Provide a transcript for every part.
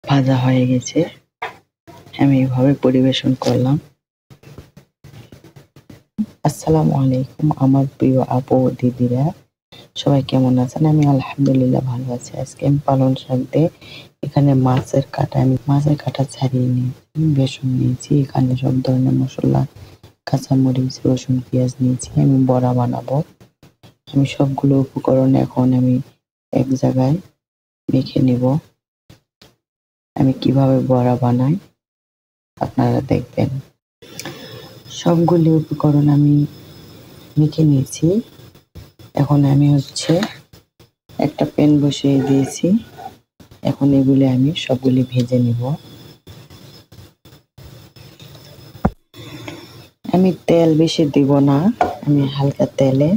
ভাজা হয়ে গেছে, আমি এভাবে পরিবেশন করলাম। আসসালামু আলাইকুম আমার প্রিয় আপু ও দিদিরা, সবাই কেমন আছেন? আমি আলহামদুলিল্লাহ ভালো আছি। আজকে আমি পালং শাক দিয়ে এখানে মাছের কাটা ছাড়িয়ে নিয়েছি, বেসন নিয়েছি, এখানে সব ধরনের মশলা, কাঁচামরিচ, রসুন, পেঁয়াজ নিয়েছি। আমি বড়া বানাবো। আমি সবগুলো উপকরণ এখন আমি এক জায়গায় মেখে নিব। আমি কিভাবে বড়া বানাই আপনারা দেখবেন। সবগুলি উপকরণ আমি মেখে নিয়েছি। এখন আমি একটা প্যান বসিয়ে দিয়েছি। এখন এগুলি আমি সবগুলি ভেজে নিব। আমি তেল বেশি দিব না, আমি হালকা তেলে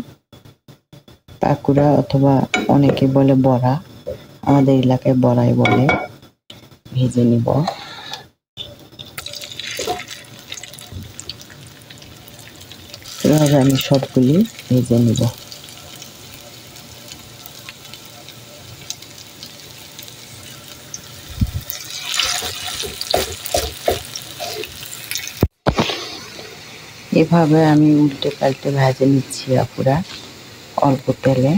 পাকুড়া অথবা অনেকে বলে বড়া, আমাদের এলাকায় বড়াই বলে, ভেজে নিব। এভাবে আমি সবগুলি ভেজে নিব। এভাবে আমি উল্টে পাল্টে ভেজে নিচ্ছি আপুরা, অল্প তেলে।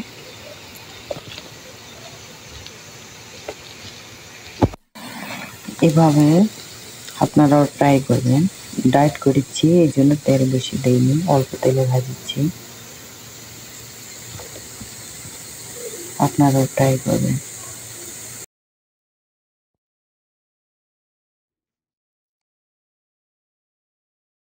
এভাবে আপনারাও ট্রাই করবেন। ডায়েট করেছি এই জন্য তেল বেশি দেইনি, অল্প তেলে ভাজছি। আপনারাও ট্রাই করবেন।